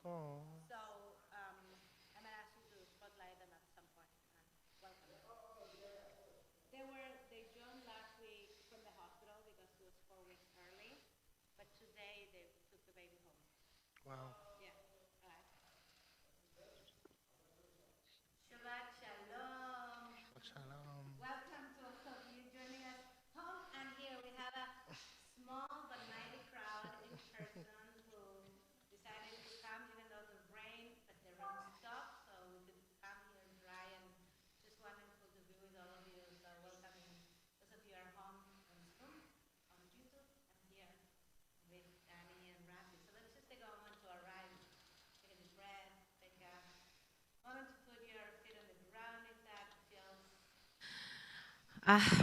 Oh, wow. Shabbat shalom.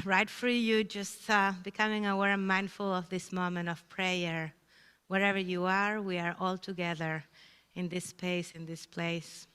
Right for you, just becoming aware and mindful of this moment of prayer. Wherever you are, we are all together in this space, in this place.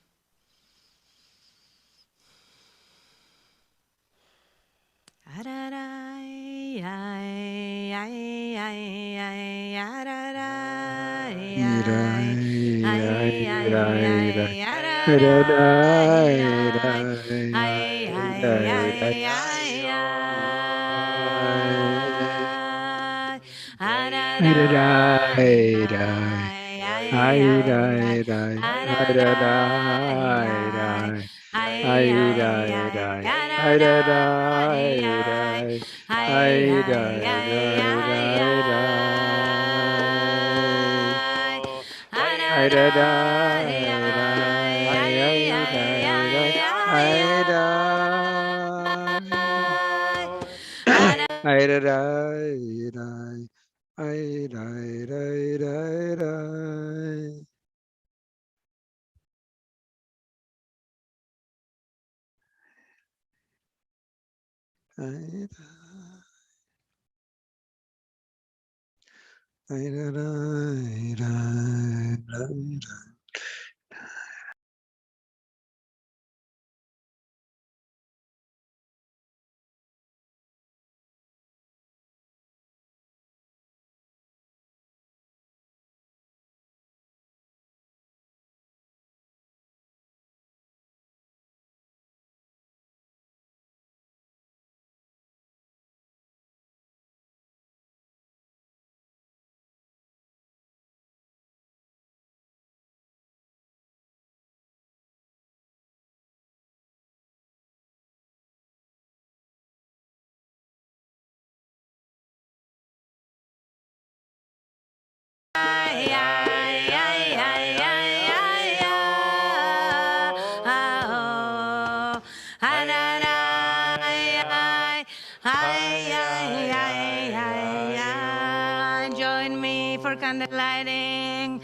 Join me for candle lighting.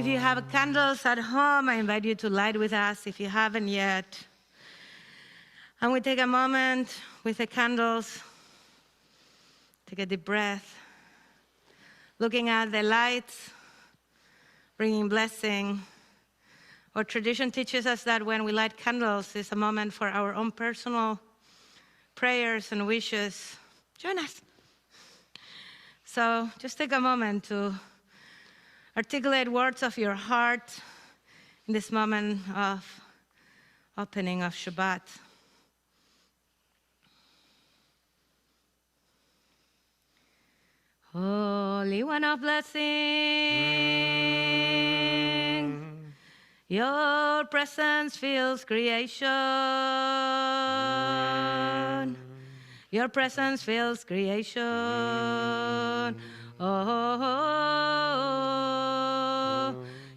If you have candles at home, I invite you to light with us if you haven't yet. And we take a moment with the candles, take a deep breath, looking at the lights, bringing blessing. Our tradition teaches us that when we light candles, it's a moment for our own personal prayers and wishes Join us. So just take a moment to articulate words of your heart in this moment of opening of Shabbat. Holy One of blessing, your presence fills creation. Your presence fills creation. Oh,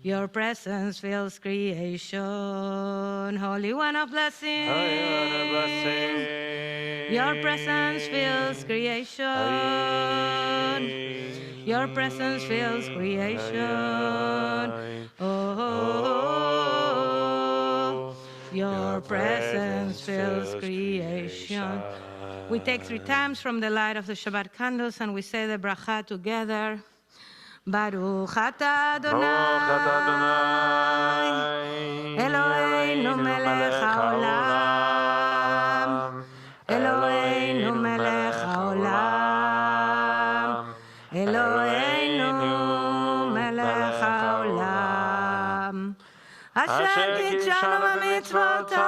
your presence fills creation. Holy One of blessing, your presence fills creation. Your presence fills creation. Oh, your presence fills creation. We take 3 times from the light of the Shabbat candles and we say the bracha together. Baruch atah Adonai, Eloheinu melech haolam, Eloheinu melech haolam, Eloheinu melech haolam, asher קידשנו במצוותיו,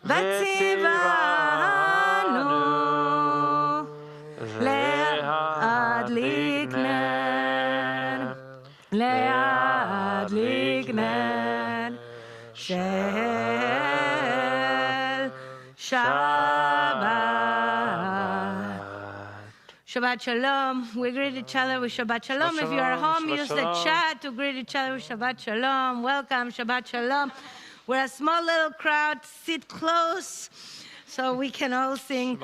וציוונו להדליק נר, להדליק נר של Shabbat. Shabbat Shalom. We greet each other with Shabbat Shalom. If you are home, use the chat to greet each other with Shabbat Shalom. Welcome, Shabbat Shalom. We're a small little crowd. Sit close so we can all sing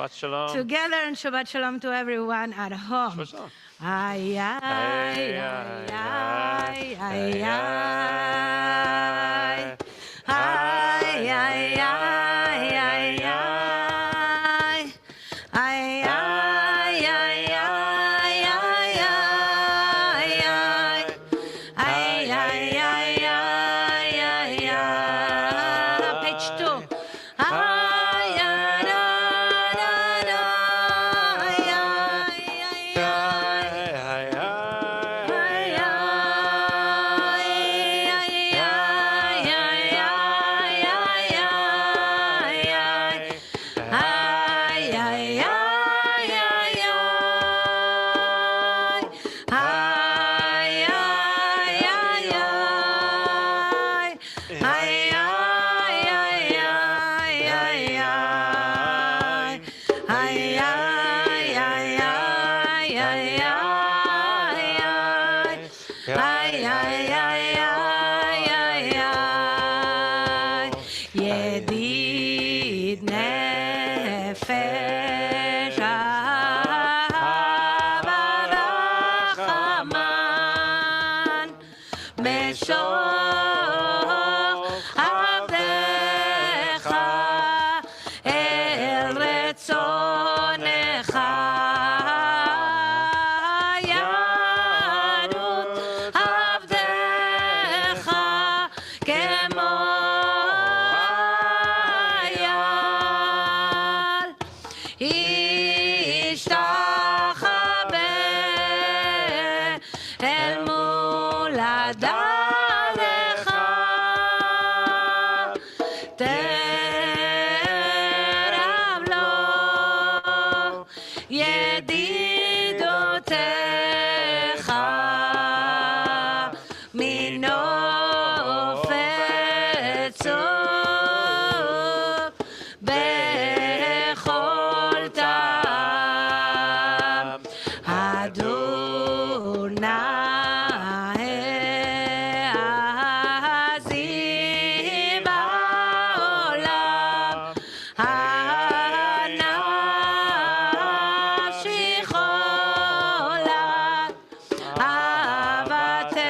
together. And Shabbat Shalom to everyone at home. Shabbat Shalom. Ay, ay, ay, ay, ay, ay. Ay, ay, ay, ay, ay. Ay, ay, ay, ay, ay, ay. Ay, ay, ay, ay, ay, ay. Page 2. Ay, ay, ay, ay, ידיד נפש אהבה רחמן בשוך עבדך אל רצונך יהדות עבדך כמו השתחווה אל מולדתך, תרב לו ידידותיך מנופת צוף בכל טעם. אדוני העזי בעולם, הנפשי חולת אהבתך.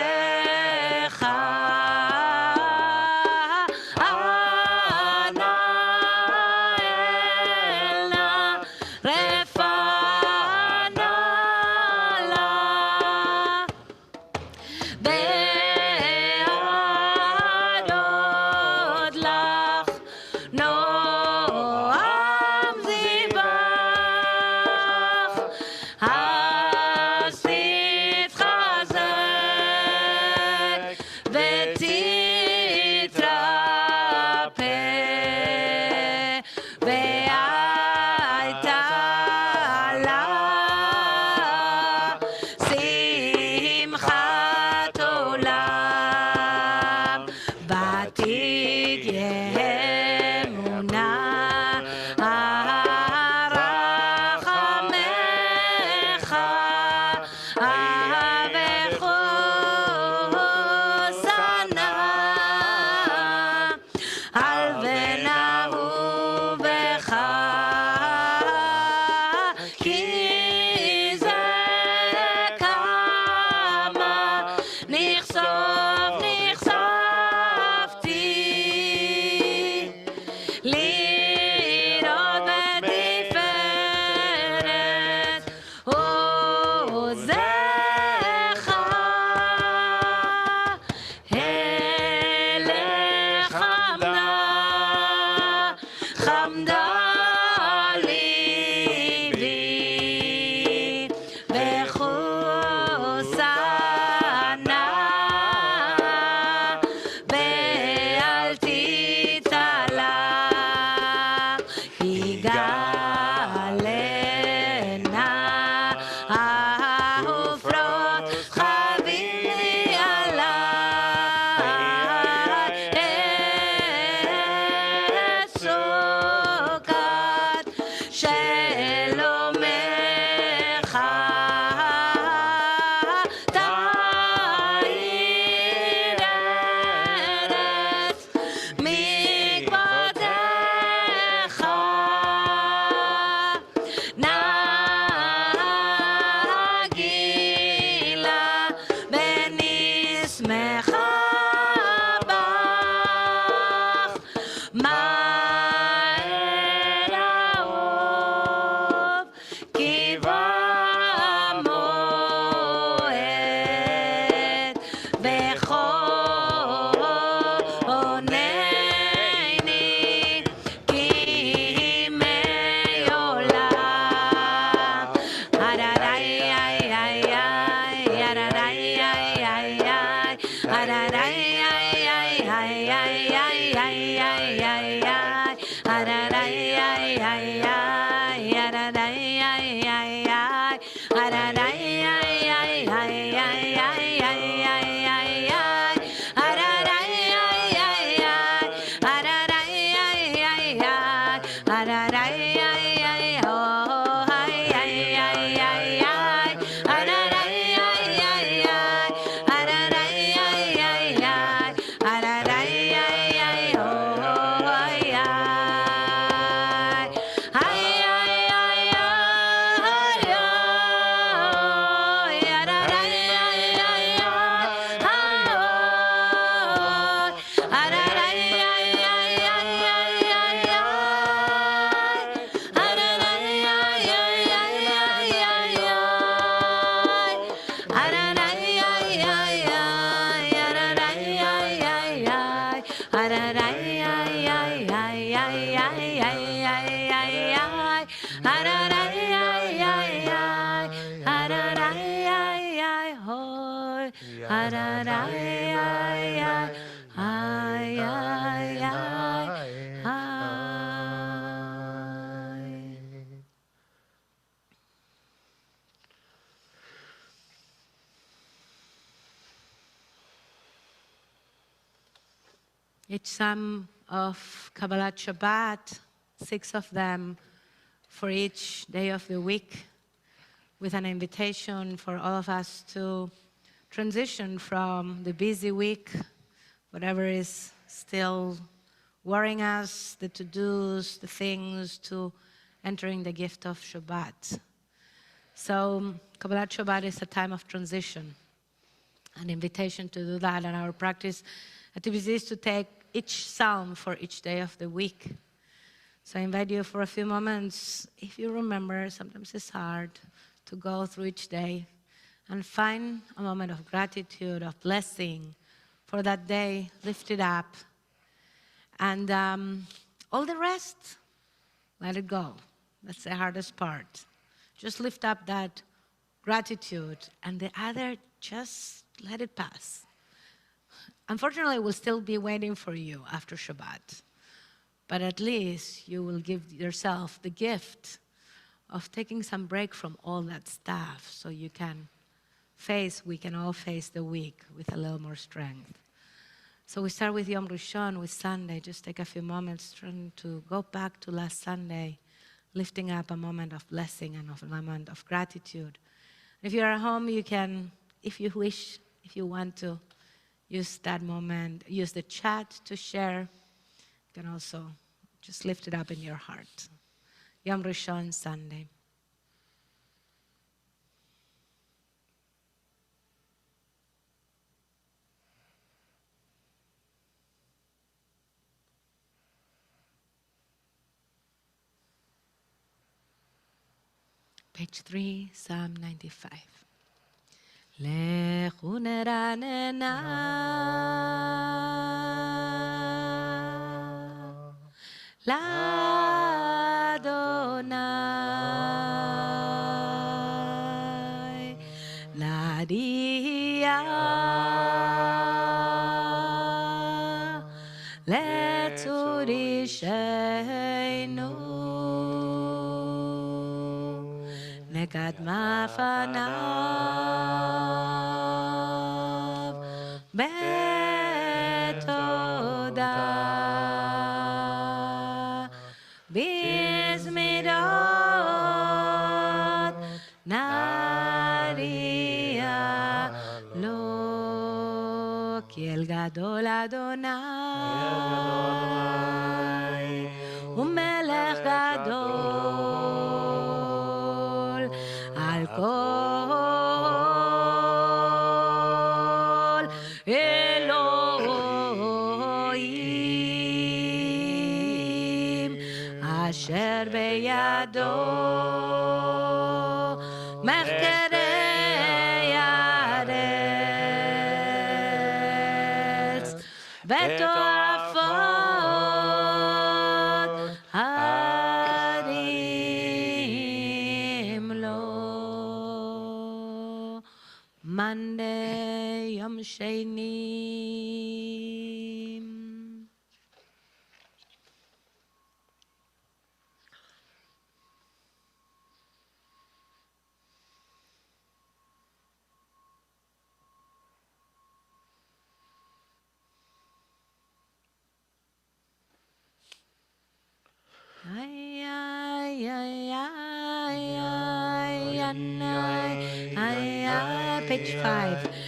מהר האוב כבמועד בכונני כימי עולם הררי איי איי איי הררי איי איי איי הררי איי איי איי איי איי איי איי הררי איי איי איי הררי איי איי איי הררי איי איי איי איי איי Each psalm of Kabbalat Shabbat, 6 of them for each day of the week, with an invitation for all of us to transition from the busy week, whatever is still worrying us, the to-dos, the things, to entering the gift of Shabbat. So Kabbalat Shabbat is a time of transition, an invitation to do that, and our practice at TBZ is to take each psalm for each day of the week. So I invite you for a few moments, if you remember, sometimes it's hard to go through each day and find a moment of gratitude, of blessing for that day, lift it up. And all the rest, let it go. That's the hardest part. Just lift up that gratitude, and the other, just let it pass. Unfortunately, we'll still be waiting for you after Shabbat. But at least you will give yourself the gift of taking some break from all that stuff so you can we can all face the week with a little more strength. So we start with Yom Rishon, with Sunday. Just take a few moments trying to go back to last Sunday, lifting up a moment of blessing and of a moment of gratitude. If you're at home, you can, if you wish, if you want to, use that moment, use the chat to share. You can also just lift it up in your heart. Yom Rishon, Sunday. Page 3, Psalm 95. Lechu neranena l'Adonai l'Adia letzurishenu nekadma fanav betoda bizmidot naria lo ki el gadol Adonai umelech gadol al kol Elohim אשר בידו מחקרי הארץ ותועפות הרים לו. Monday, יום שני. Page 5.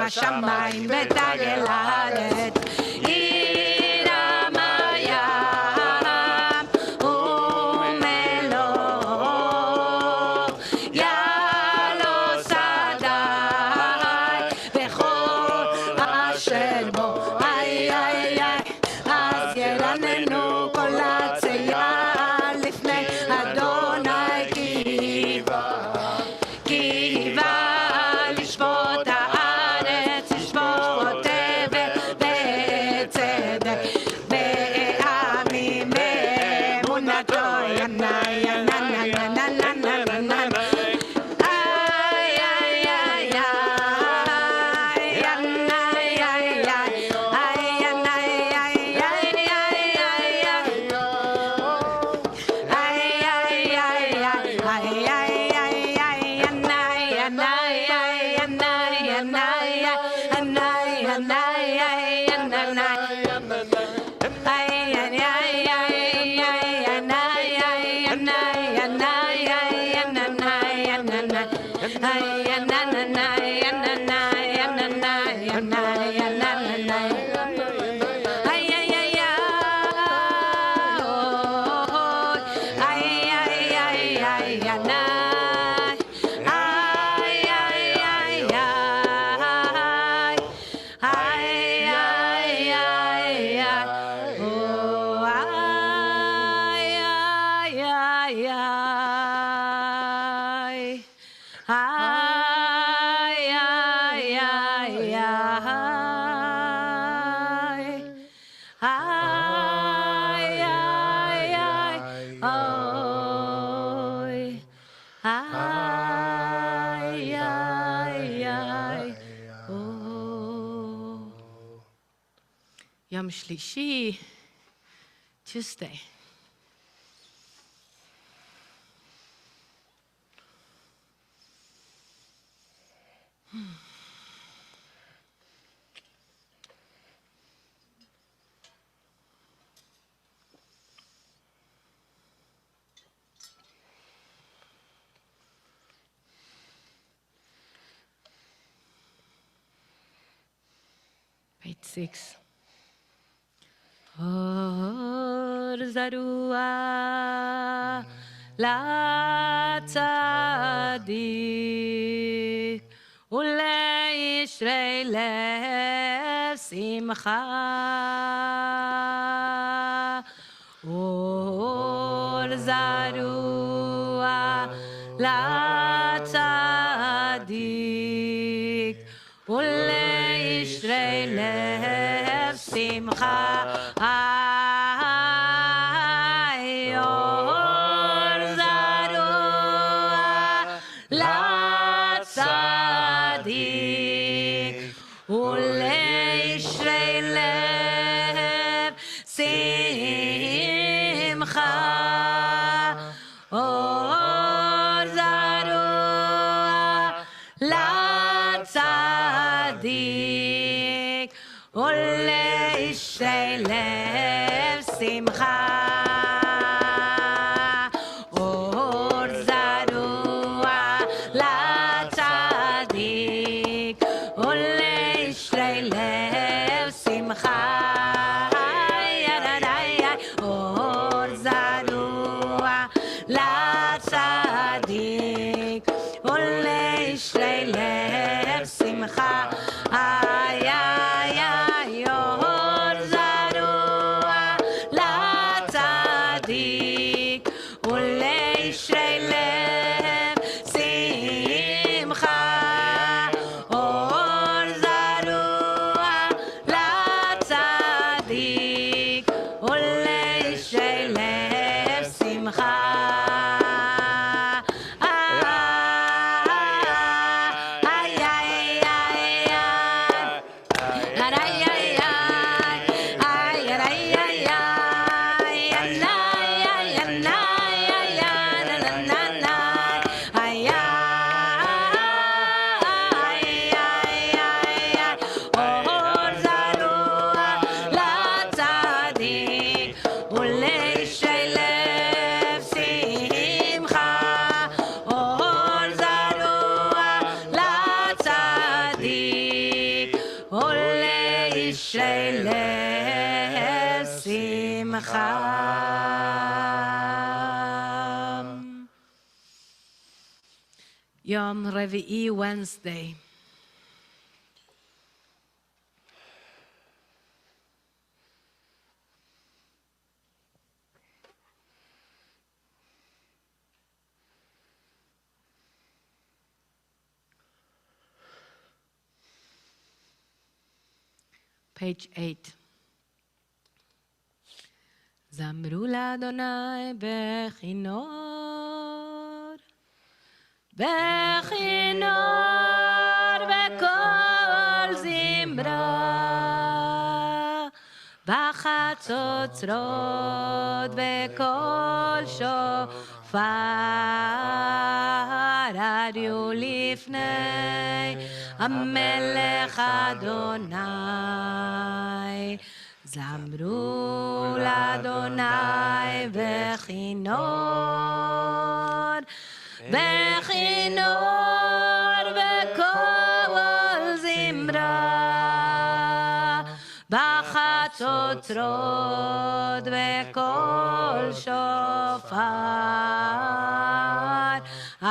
השמיים ותגל הארץ עיר המים ומלוא יעלו שדי וכל אשר בו אז ירננו כל הצייה לפני אדוני כי בא לשפוט יום שלישי, Tuesday. Page 6. Or zarua la tzadik uleishrei lev simcha. Or zarua la tzadik uleishrei lev simcha. Or zarua la tzadik uleishrei lev simcha. Or zarua la tzadik uleishrei lev simcha. Or zarua la tzadik uleishrei lev simcha. Or zarua la tzadik uleishrei lev simcha. Or zarua la tzadik uleishrei lev simcha. Or zarua la tzadik uleishrei lev simcha. Yom Revi'i, Wednesday. Page 8. Zamru l'Adonai bechinor, bechinor bekol zimra, b'chatzotzrot bekol shofar, ariu lifnei Hamelech Adonai. Zamru l'Adonai bechinor, bechinor bekol zimra, b'chatzotzrot bekol shofar,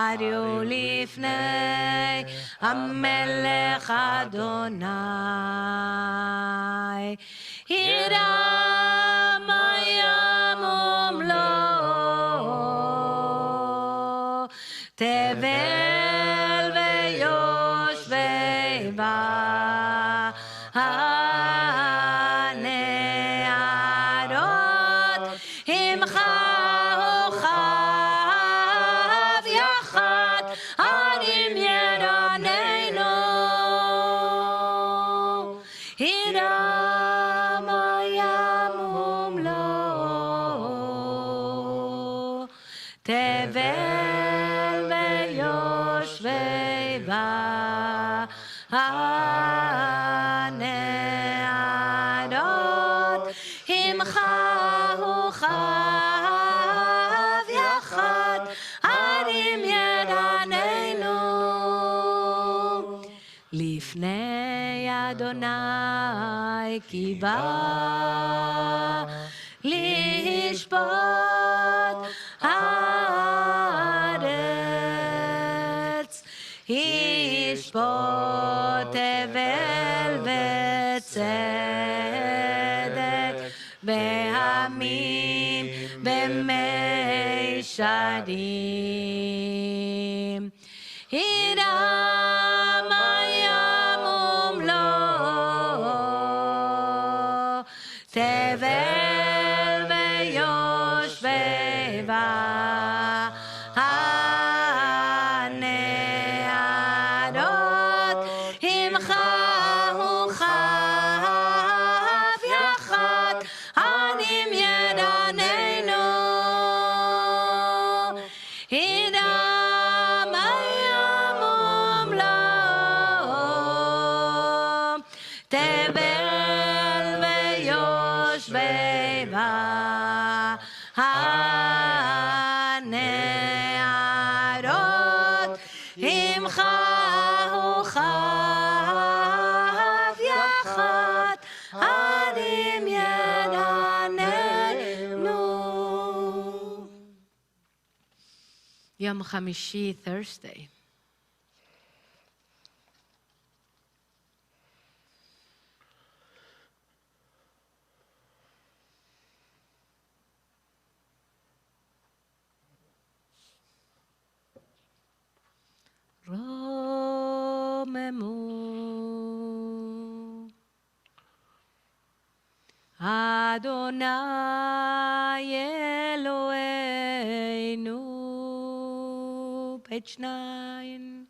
ariu lifnei Hamelech Adonai. Hiram hayam umlo, tevel veyoshvei ba'ne'arot, himcha uchav yachad arim yeroneinu. Hiram עמך הוא חב יחד הרים ידעננו לפני אדוני כי בא לשפוט הארץ ישפוט אבל וצדק בעמים במי שדים ידם הים ומלואו תבל ויושבי הנהרות עמך הוא חב יחד הרים ידעננו ידם הים ומלואו תבל ויושבי הנהרות עמך הוא חב יחד הרים ידעננו. יום חמישי, Thursday. רוממו אדוני אלוהינו בית שניים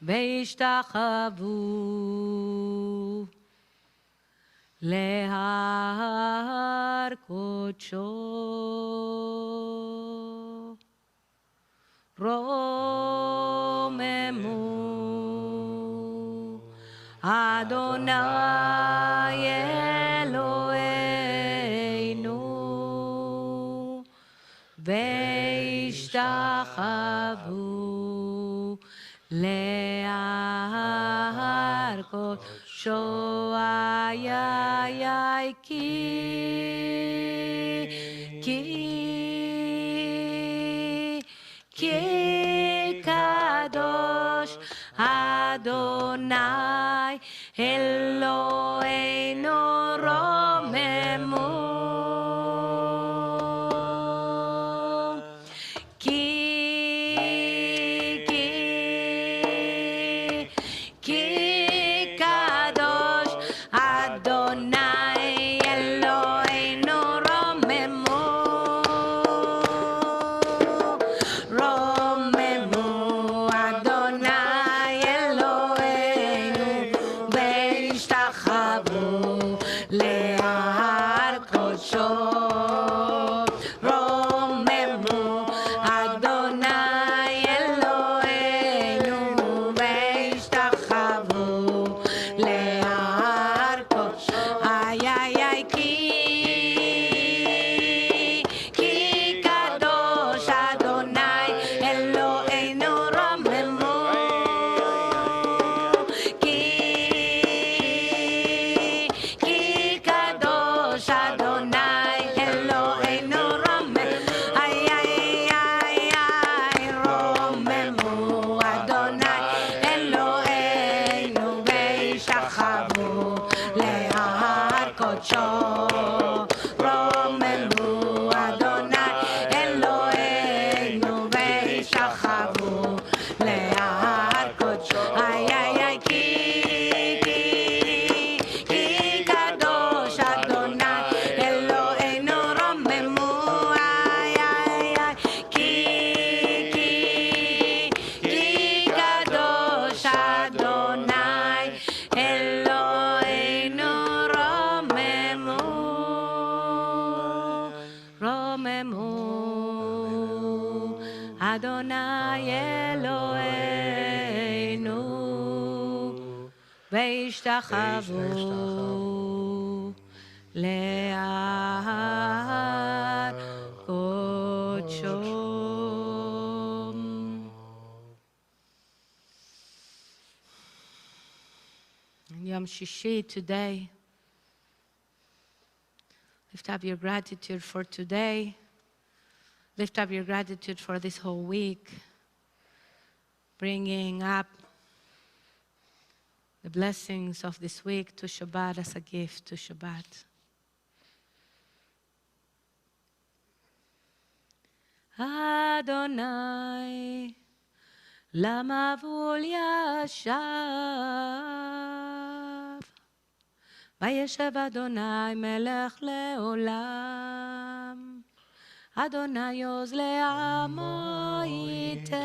והשתחוו להר קודשו רוממו אדוני אלוהינו והשתחוו להר קודשו כי קדוש אדוני אלוהינו רוממו כי קדוש אדוני אלוהינו רוממו אדוני אלוהינו והשתחוו להר קודשו רוממו אדוני אלוהינו והשתחוו להר קודשו כי קדוש אדוני אלוהינו רוממו כי קדוש אדוני אלוהינו רוממו אדוני אלוהינו והשתחוו להר קודשו רוממו אדוני אלוהינו והשתחוו להר קודשו כי קדוש אדוני אלוהינו רוממו כי קדוש אדוני אלוהינו רוממו אדוני אלוהינו והשתחוו להר Shishi today. Lift up your gratitude for today. Lift up your gratitude for this whole week. Bringing up the blessings of this week to Shabbat as a gift to Shabbat. Adonai, למבול ישב, וישב אדוני מלך לעולם, אדוני עוז לעמו ייתן,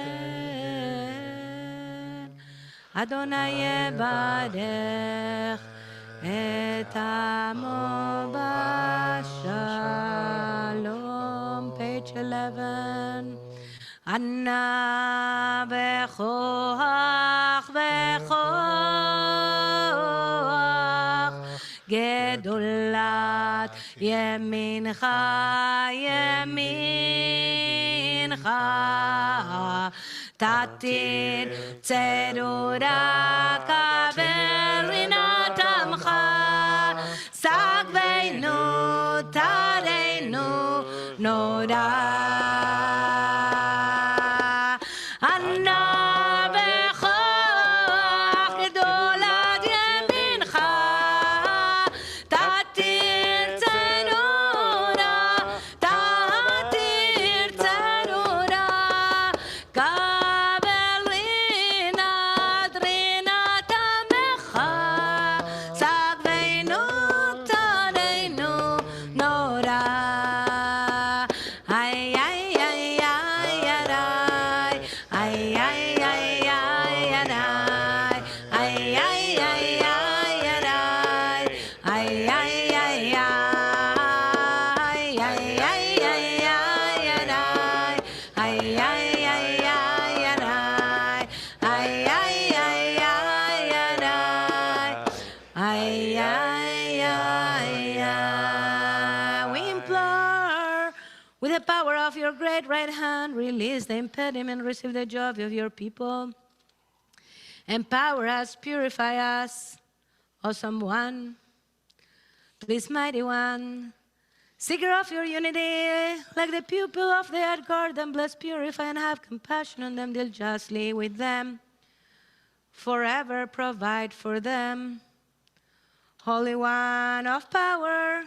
אדוני יבדך את עמו בשלום. Page 11. ענה בכוח בכוח גדולת ימינך ימינך תתיר צרורה קבל רינת עמך סגבנו תרנו נורא Your great right hand, release the impediment, receive the joy of your people. Empower us, purify us, awesome one. Please, mighty one, seeker of your unity, like the pupil of the earth, guard them, bless, purify, and have compassion on them, deal justly with them. Forever provide for them. Holy One of power,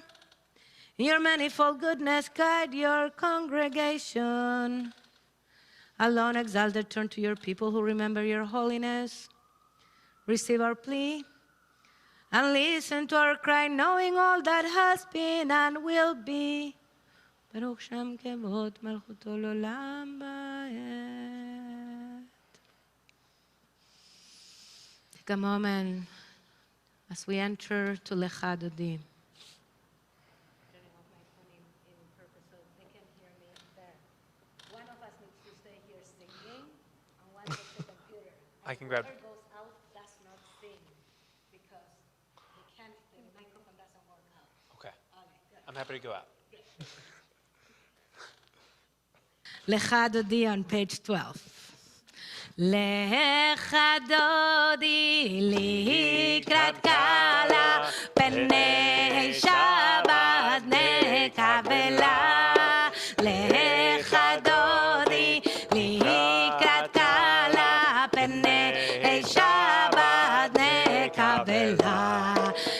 in your manifold goodness, guide your congregation. Alone exalted, turn to your people who remember your holiness. Receive our plea and listen to our cry, knowing all that has been and will be. Baruch Shem Kevod Melchuto L'Olam Ba'ed. Take a moment as we enter to Lecha Dodi. I can grab. Whoever goes out does not sing because the microphone doesn't work out. Okay. I'm happy to go out. Lecha Dodi on page 12. Lecha Dodi likrat kala pnei Shabbat nekavela. Lecha Dodi likrat kala pnei Shabbat nekavela.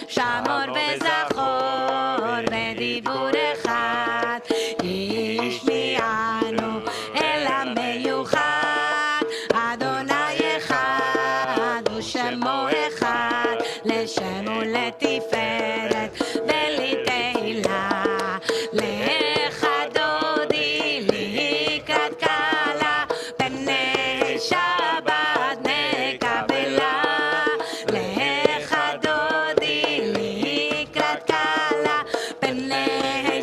Shamor וזכור בדיבור אחד ישמיענו אל המיוחד. אדוני אחד ושמו אחד לשם ולתפארת ולתהילה. לך דודי לקראת קלה פני שבת נקבלה. לך דודי לקראת קלה פני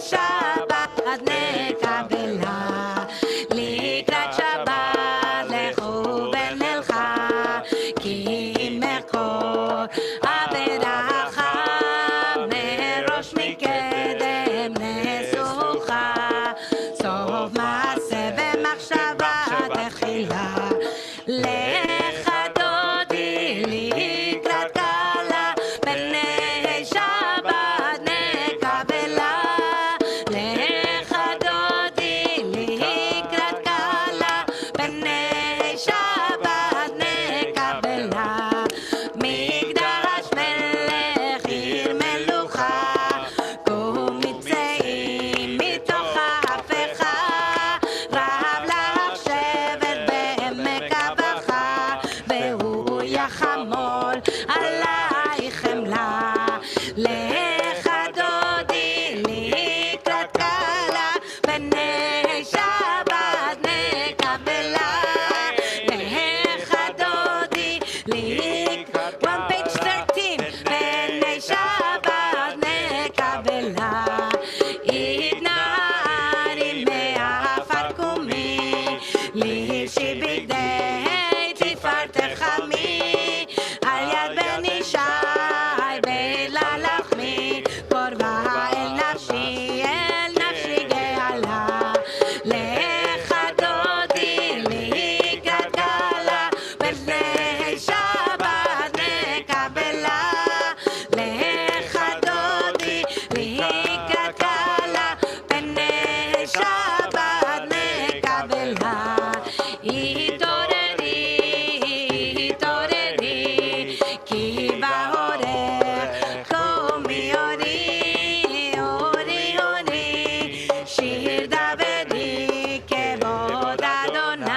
אורי, אורי, אורי, שיר דברי כבוד אדוני,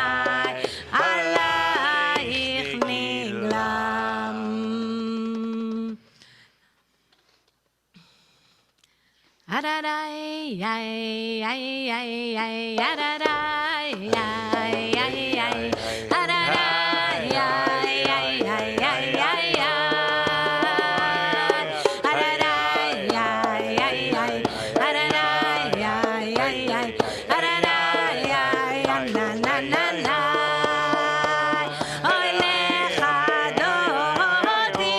עלייך נגלם. Ararai, ay, ay, ay, ay, ararai, ay, ay, ay, ararai, ay, ay, ay, ay, ay, ararai, ay, ay, ay, ararai, ay, ay, ay, ararai, ay, na, na, na, na. Oy lecha dodi,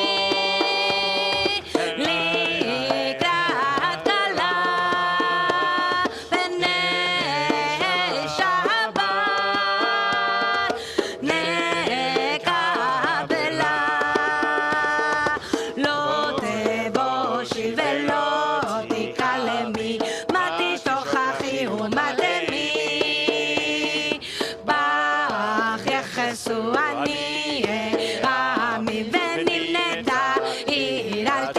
לקראת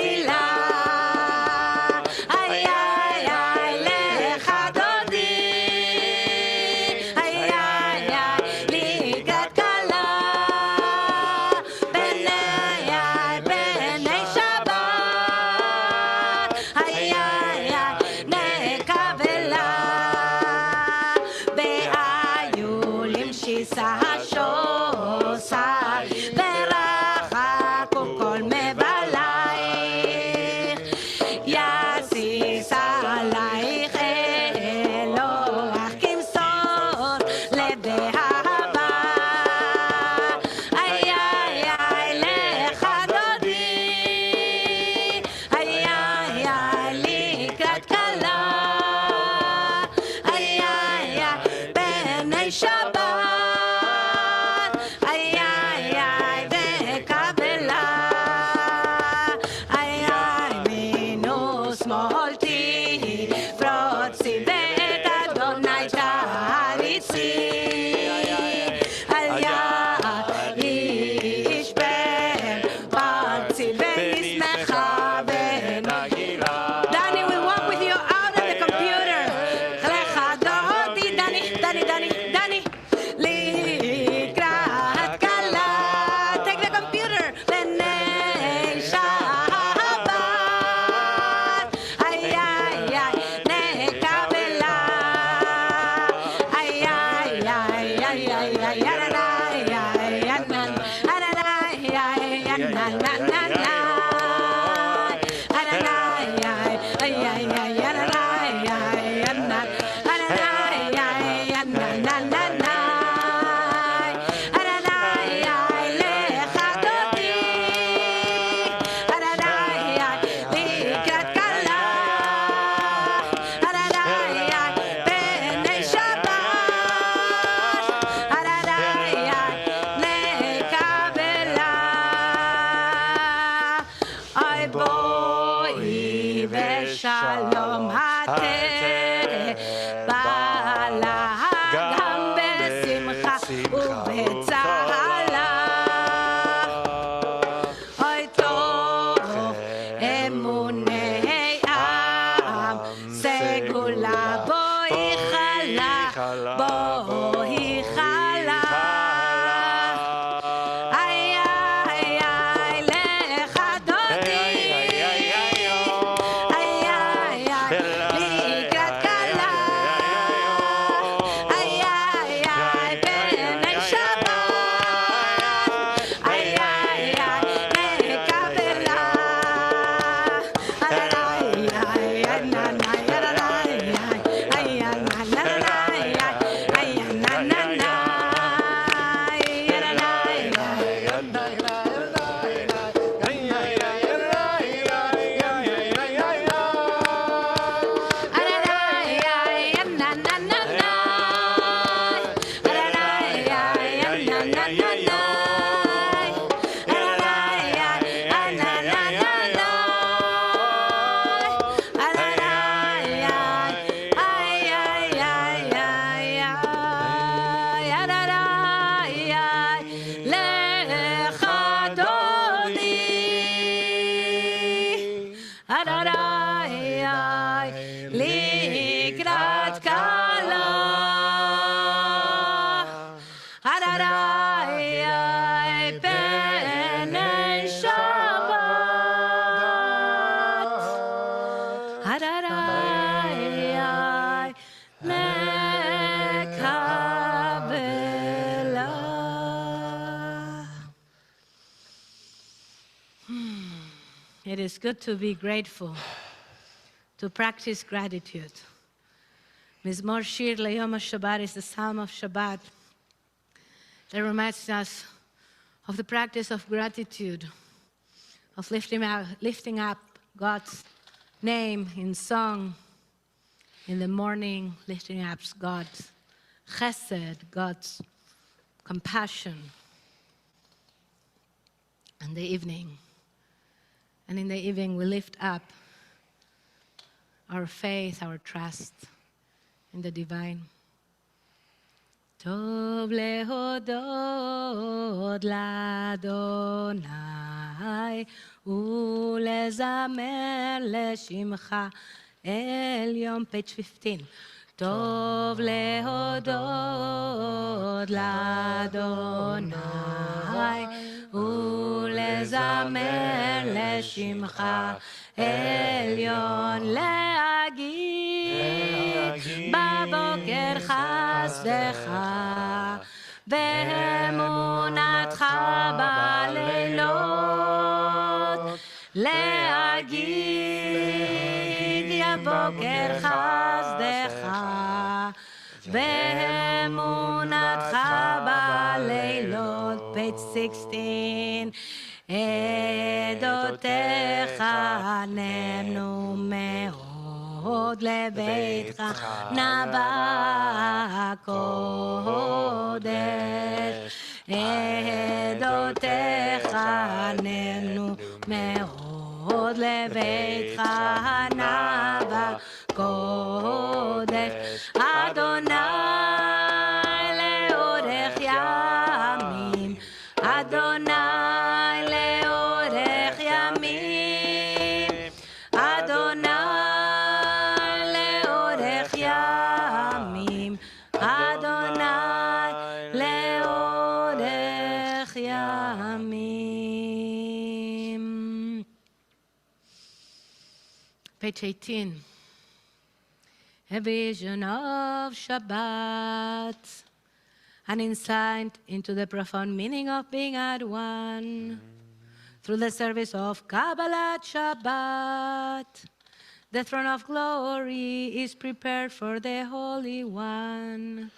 שלום התרת בעלה גם בשמחה ובצהלה. אוי טוב אמוני עם סגולה בואי חלה בואי חלה. איי איי איי לך דודי איי איי איי לקראת כלה. לקראת כלה. Ararai pene Shabbat. Ararai mekabela. It is good to be grateful, to practice gratitude. Mizmor Shir Leyom HaShabbat is the Psalm of Shabbat. That reminds us of the practice of gratitude, of lifting up God's name in song, in the morning, lifting up God's chesed, God's compassion, and the evening. And in the evening, we lift up our faith, our trust in the divine. טוב להודות לאדוני ולזמר לשמך עליון, page 15. טוב להודות לאדוני ולזמר לשמך עליון, להגיד בבוקר חסדך ואמונתך בלילות, להגיד בבוקר חסדך ואמונתך בלילות, page 16. עדותיך נאמנו מאוד, לביתך נבע קודש. עדותיך נאמנו מאוד, לביתך נבע קודש. אדוני לאורך ימים, אדוני לאורך ימים, אדוני לאורך ימים, אדוני לאורך ימים. Page 18. A vision of Shabbat, an insight into the profound meaning of being at one. Through the service of Kabbalat Shabbat, the throne of glory is prepared for the Holy One.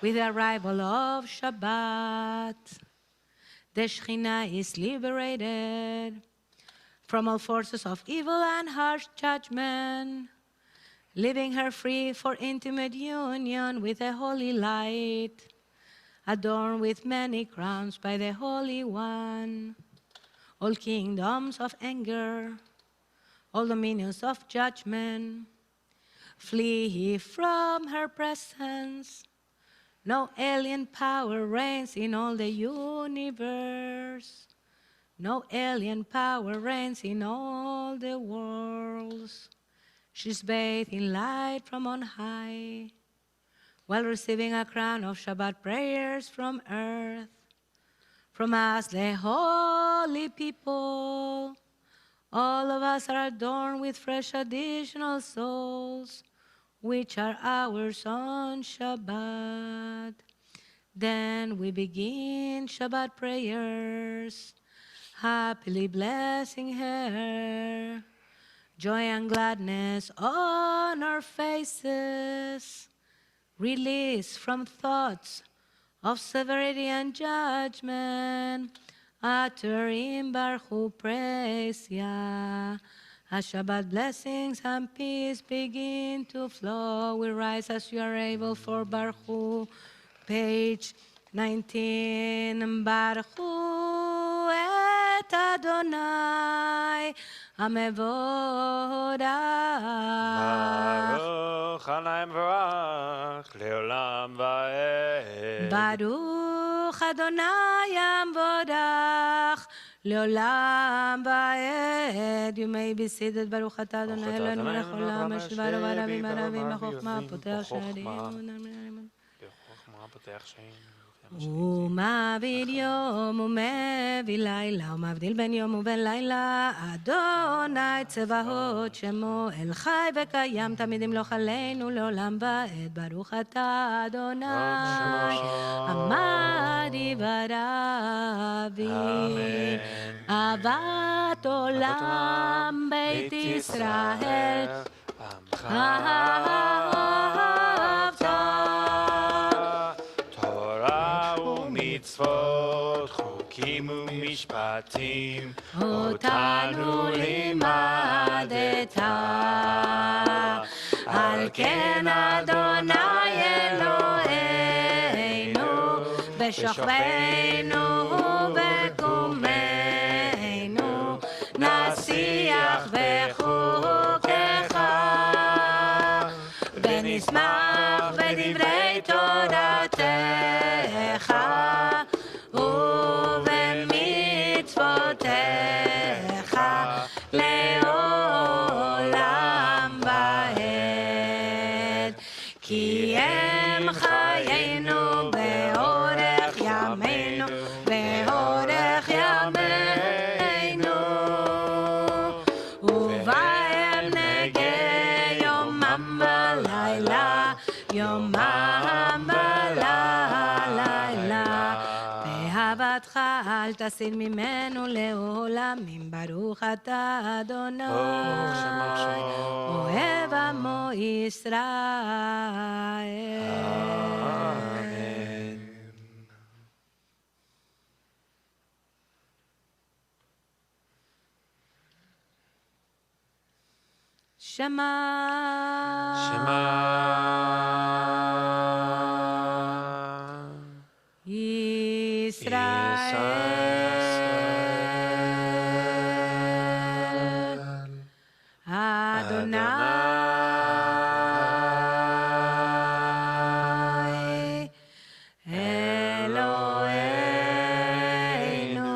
With the arrival of Shabbat, the Shekhinah is liberated from all forces of evil and harsh judgment, leaving her free for intimate union with the holy light, adorned with many crowns by the Holy One. All kingdoms of anger, all dominions of judgment, flee from her presence. No alien power reigns in all the universe. No alien power reigns in all the worlds. She's bathed in light from on high, while receiving a crown of Shabbat prayers from earth. From us, the holy people, all of us are adorned with fresh additional souls, which are ours on Shabbat. Then we begin Shabbat prayers, happily blessing her. Joy and gladness on our faces, release from thoughts of severity and judgment, uttering Baruch Hu praise Yah. As Shabbat blessings and peace begin to flow, we rise as you are able for Baruch Hu. Page 19. Baruch Hu et Adonai המבורך. ברוך ה' מבורך לעולם ועד. ברוך אדוני המבורך לעולם ועד. You may be seated. ברוך אתה אדוני אלוהינו מלך העולם אשר בנו ורבים הרבים בחוכמה פותח שערים. בחוכמה פותח שערים. ומעביד יום ומביא לילה ומבדיל בין יום ובין לילה. אדוני צבאות שמו אל חי וקיים תמיד ימלוך עלינו לעולם ועד. ברוך אתה אדוני עמד יבראבי. אהבת עולם בית ישראל עמך אהבת. תורה ומצוות חוקים ומשפטים אותנו לימדת. על כן אדוני אלוהינו בשוכבנו ובקומנו נשיח בחוקיך ונשמח בדברי תורתך ובמצוותיך לעולם ועד. כי הם חיינו באורך ימינו באורך ימינו ובהם נגי יומם בלילה יומם בלילה. באהבתך אל תסיר ממנו לעולמים. ברוך אתה אדוני אוהב עמו ישראל. שמע ישראל אדוני אלוהינו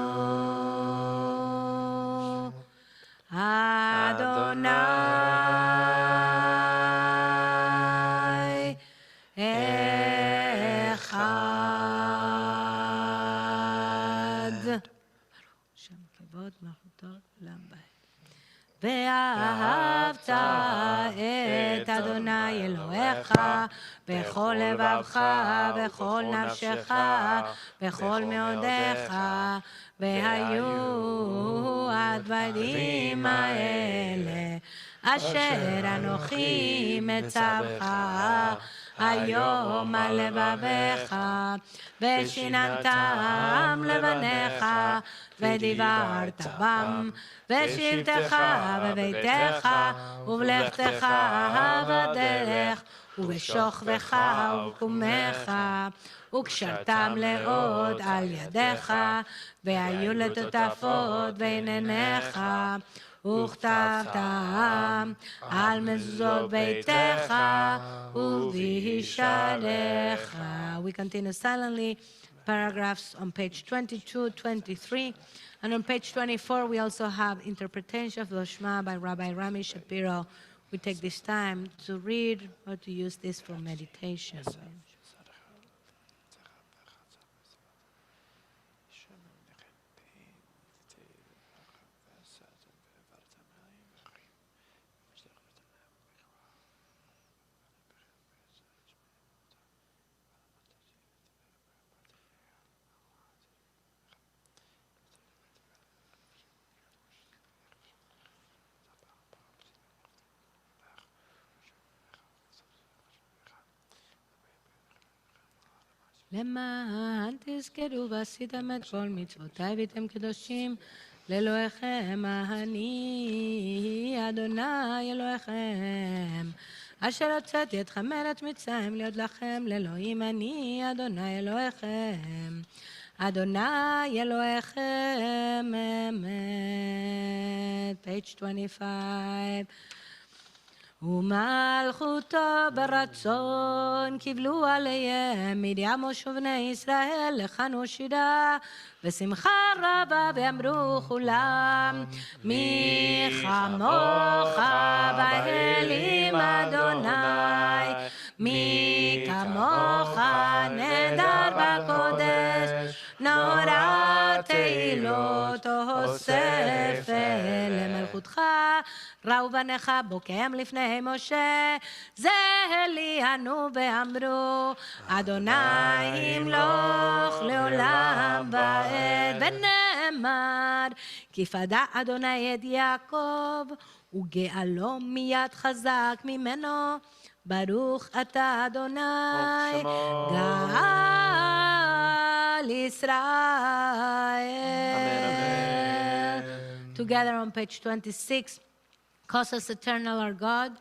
אדוני שם כבוד מלכותו לעולם ועד. ואהבת את אדוני אלוהיך בכל לבבך בכל נפשך בכל מאודיך. והיו הדברים האלה אשר אנוכי מצווך היום על לבביך ושיננתם לבניך ודיברת בם בשבתך בביתך ובלכתך בדרך ובשוכבך ובקומך וקשרתם לעוד על ידיך והיו לטוטפות בין עיניך וכתבתם על מזוזות ביתך ובשעריך. We continue silently. Paragraphs on page 22, 23. And on page 24, we also have interpretation of the Shema by Rabbi Rami Shapiro. We take this time to read or to use this for meditation. למען תזכרו ועשיתם את כל מצוותיי והייתם קדושים לאלוהיכם אני אדוני אלוהיכם אשר הוצאתי אתכם מארץ מצרים להיות לכם לאלוהים אני אדוני אלוהיכם אדוני אלוהיכם אמת. page 25 ומלכותו ברצון קיבלו עליהם מרים ובני ישראל לכנו שירה ושמחה רבה ואמרו כולם מי כמוך באלים אדוני מי כמוך נהדר בקודש נורא תהילות אוסף למלכותך ראו בניך בוקעם לפני משה זה הליאנו ואמרו אדוני ימלוך לעולם ועד ונאמר כי פדה אדוני את יעקב וגאלו מיד חזק ממנו ברוך אתה אדוני גאל ישראל. Together on page 26. Cause us, eternal our God,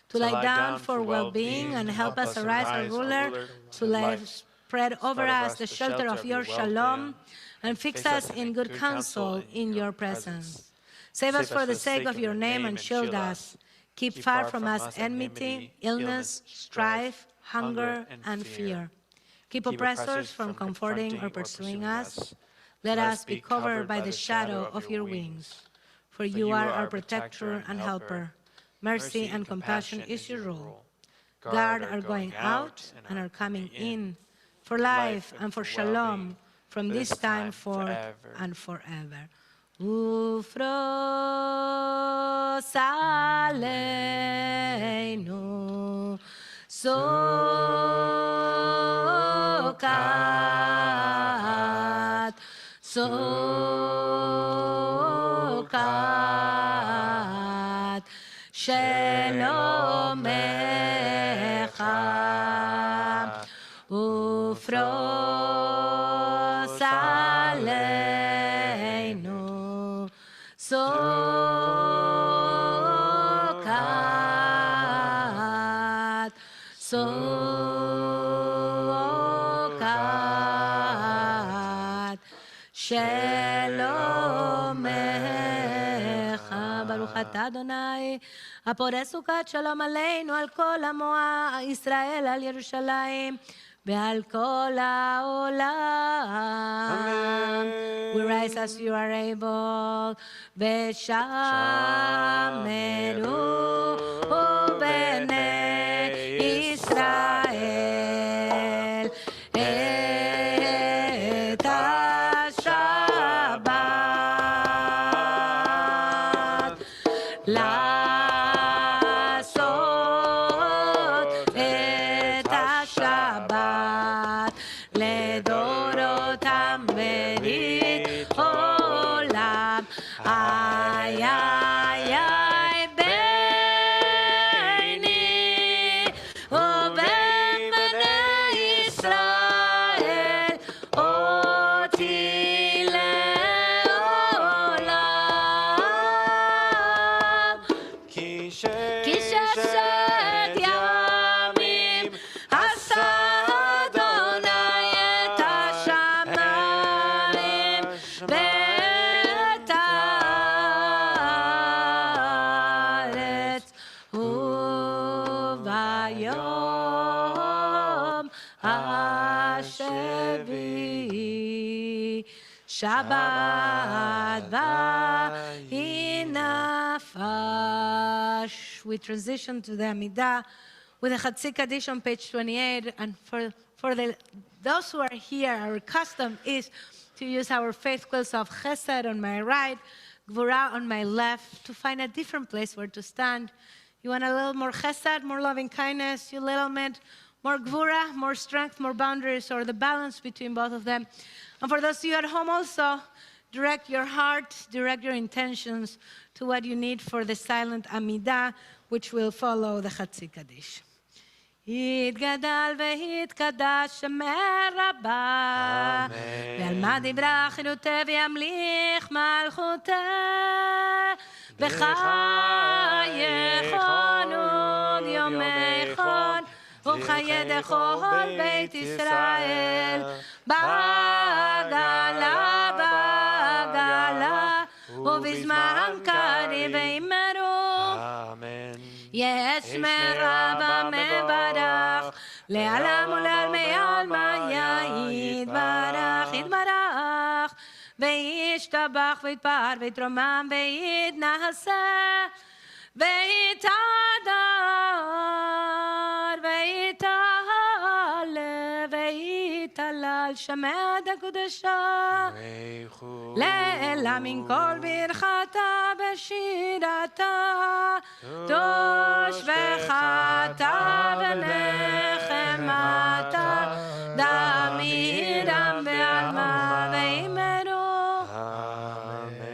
to lie down for well-being and help us arise, our ruler, to spread over us the shelter of your shalom and fix us in good counsel in your presence. Save us for the sake of your name and shield us. Keep far from us enmity, illness, strife, hunger, and fear. Keep oppressors from comforting or pursuing us. Let us be covered by the shadow of your wings. For you are our protector and helper. Mercy and compassion is your rule. Guard our going out and our coming in, for life and for shalom, from this time forth and forever. Ufros aleinu sokat sokat shelomecha ufros aleinu sokat sokat shelomecha baruch atah Adonai הפורס סוכת שלום עלינו על כל עמו ישראל על ירושלים ועל כל העולם. We rise as you are able ושמרו בני ישראל את השבת לעשות את השבת לדורותם ברית עולם. איי איי איי ביני ובין בני ישראל אותי לעולם. כי ששת ימים עשה אדוני את השמיים ואת הארץ וביום השביעי שבת ויהי נפש. We transition to the Amidah with a Chatzi Kaddish on page 28. And for those who are here, our custom is to use our faith quills of Chesed on my right, Gvura on my left, to find a different place where to stand. You want a little more Chesed, more loving kindness, you little bit more Gvura, more strength, more boundaries, or the balance between both of them. And for those of you at home also, direct your heart, direct your intentions to what you need for the silent Amidah, which will follow the Chatzi Kaddish. יתגדל ויתקדש שמר רבה ועל מה דיברה חילותה וימליך מלכותה וחייכון עוד יומייכון ובחיי דכל בית ישראל בעגלה בעגלה ובזמן קריב וימרו Amen. יהיה אשמרה במברך, לעלם ולעלמי עלמא יתברך, יתברך, וישתבח ויתפאר ויתרומם ויתנשא, ויתהדר ויתעלה ויתהלל שמד הקדושה, לעילה מן כל ברכתה בשירתה, תושבחתה ונחמתה, דמירם בעלמא ואמרו. אמן.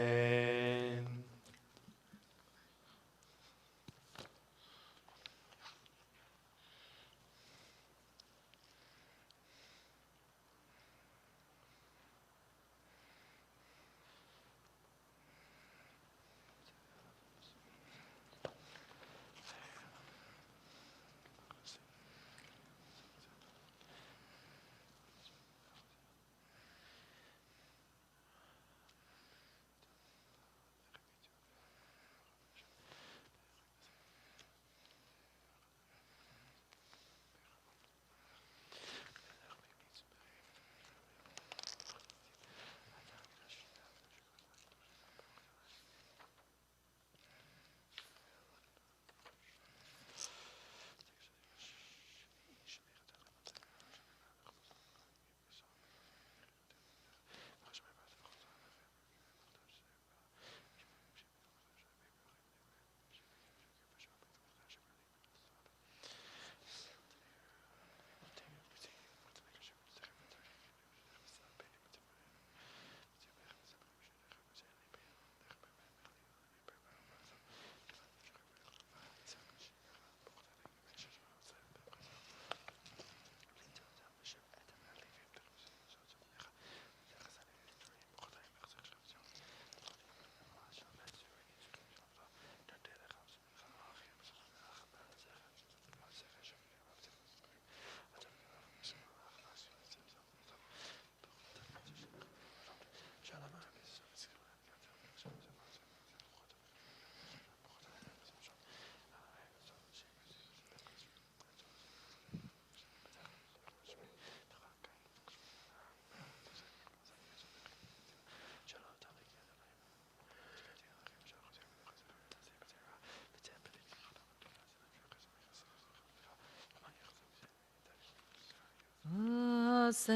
עושה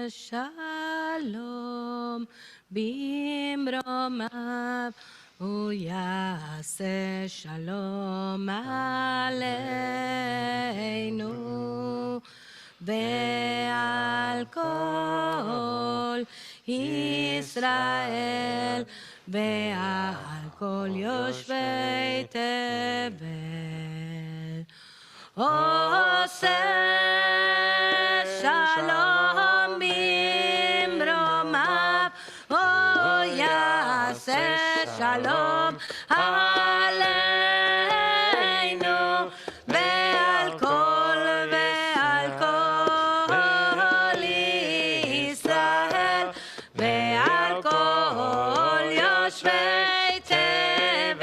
שלום במרומיו, הוא יעשה שלום עלינו ועל כל ישראל ועל כל יושבי תבל. עושה שלום במרומיו, הוא יעשה שלום עלינו ועל כל ישראל ועל כל יושבי תבל.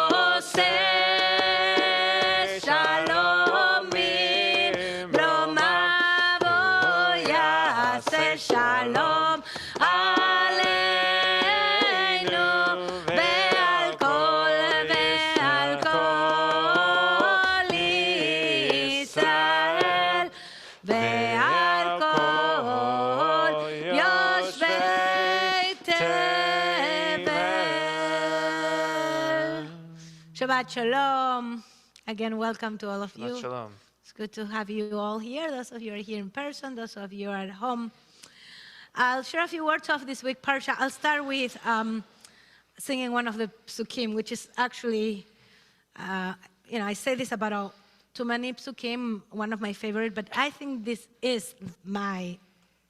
עושה שלום במרומיו, הוא יעשה שלום עלינו ועל כל ישראל ועל כל יושבי תבל. Shabbat Shalom. Again, welcome to all of you. Shalom. It's good to have you all here. Those of you who are here in person, those of you who are at home. I'll share a few words of this week parsha. I'll start with singing one of the psukim, which is actually, I say this about too many psukim, one of my favorite, but I think this is my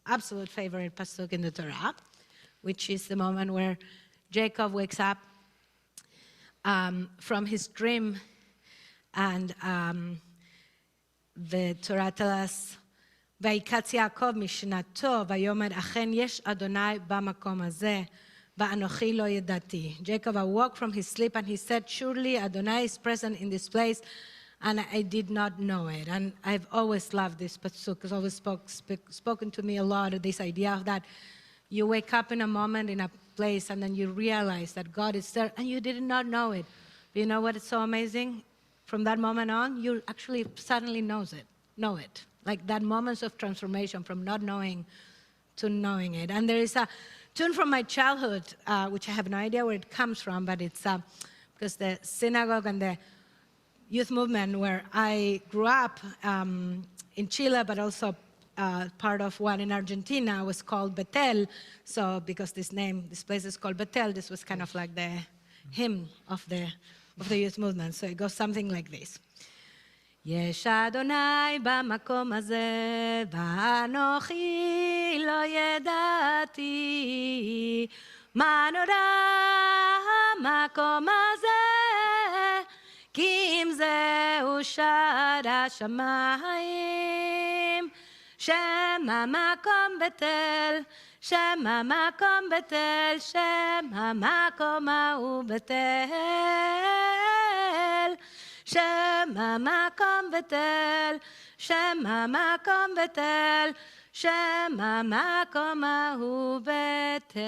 absolute favorite pasuk in the Torah, which is the moment where Jacob wakes up from his dream, and the Torah tells us, ויקץ יעקב משנתו ויאמר אכן יש אדוני במקום הזה Va'anochi lo yedati. Jacob awoke from his sleep and he said, surely Adonai is present in this place, and I did not know it. And I've always loved this pasuk. It's always spoken to me a lot, of this idea of that you wake up in a moment in a place and then you realize that God is there and you did not know it. But you know what is so amazing? From that moment on, you actually suddenly know it. Like that moments of transformation from not knowing to knowing it. And there is a tune from my childhood, which I have no idea where it comes from, but it's because the synagogue and the youth movement where I grew up in Chile, but also part of one in Argentina was called Betel. So because this place is called Betel, this was kind of like the hymn of the youth movement. So it goes something like this. יש אדוני במקום הזה, ואנוכי לא ידעתי, מה נורא המקום הזה, כי אם זהו שער השמיים, שם המקום בתל, שם המקום בתל, שם המקום ההוא בתל. שם המקום בתל, שם המקום בתל, שם המקום ההוא בתל.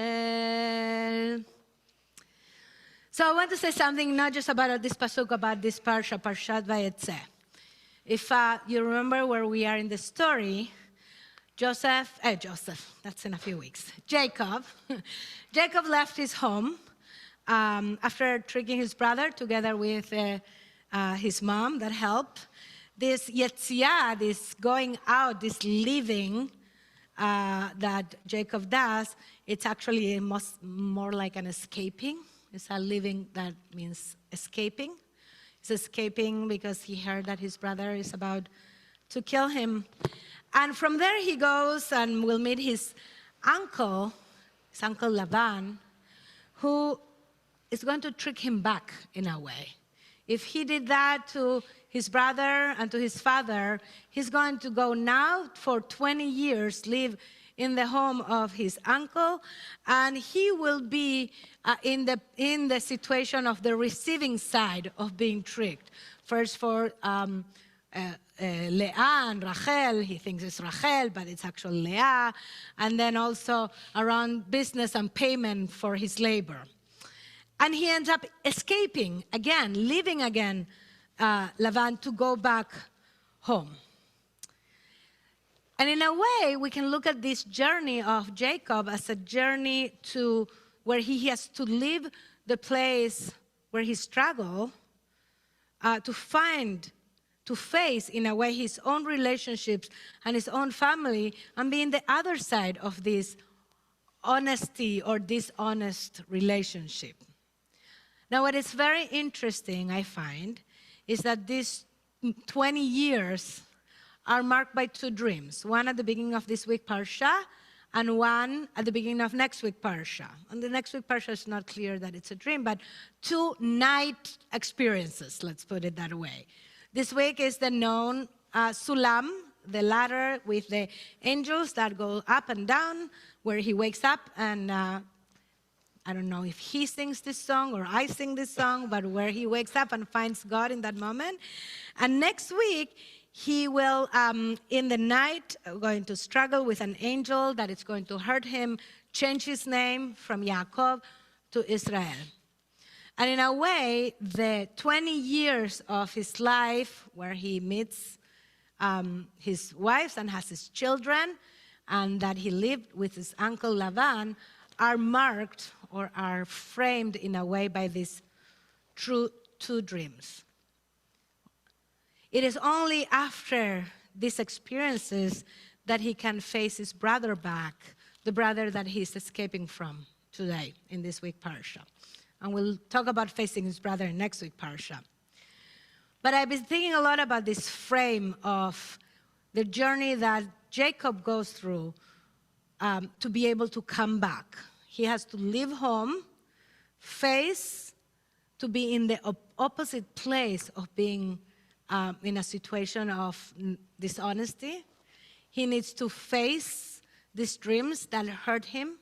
So I want to say something not just about this pasuk, about this parsha, Parshat Vayetzeh. If you remember where we are in the story, Joseph, that's in a few weeks. Jacob left his home after tricking his brother together with his mom that helped. This yetziah, this going out, this leaving that Jacob does, it's actually more like an escaping. It's a leaving that means escaping. He's escaping because he heard that his brother is about to kill him. And from there he goes and will meet his uncle Laban, who is going to trick him back in a way. If he did that to his brother and to his father, he's going to go now for 20 years, live in the home of his uncle, and he will be in the situation of the receiving side of being tricked. First for Leah and Rachel, he thinks it's Rachel, but it's actually Leah, and then also around business and payment for his labor. And he ends up escaping again, leaving again Laban to go back home. And in a way, we can look at this journey of Jacob as a journey to where he has to leave the place where he struggled to face, in a way, his own relationships and his own family, and be in the other side of this honesty or dishonest relationship. Now, what is very interesting, I find, is that these 20 years are marked by two dreams. One at the beginning of this week, Parsha, and one at the beginning of next week, Parsha. And the next week, Parsha is not clear that it's a dream, but two night experiences, let's put it that way. This week is the known Sulam, the ladder with the angels that go up and down, where he wakes up and I don't know if he sings this song or I sing this song, but where he wakes up and finds God in that moment. And next week, he will, in the night, going to struggle with an angel that is going to hurt him, change his name from Yaakov to Israel. And in a way, the 20 years of his life where he meets his wives and has his children, and that he lived with his uncle Laban, are marked or are framed in a way by these two dreams. It is only after these experiences that he can face his brother back, the brother that he's escaping from today in this week Parsha. And we'll talk about facing his brother in next week Parsha. But I've been thinking a lot about this frame of the journey that Jacob goes through to be able to come back. He has to leave home, face, to be in the opposite place of being in a situation of dishonesty. He needs to face these dreams that hurt him,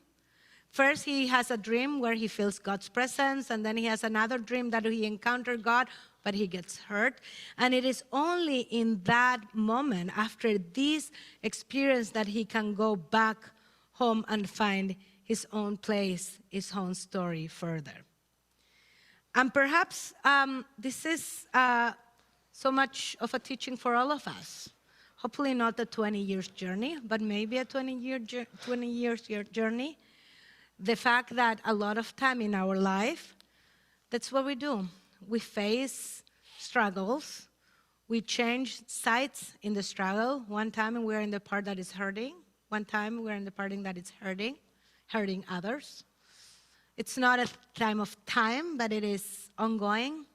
First, he has a dream where he feels God's presence, and then he has another dream that he encountered God, but he gets hurt. And it is only in that moment, after this experience, that he can go back home and find his own place, his own story further. And perhaps this is so much of a teaching for all of us. Hopefully not a 20 years journey, but maybe a 20 years journey. The fact that a lot of time in our life, that's what we do. We face struggles. We change sides in the struggle. One time we're in the part that is hurting. One time we're in the part that is hurting others. It's not a time of time, but it is ongoing.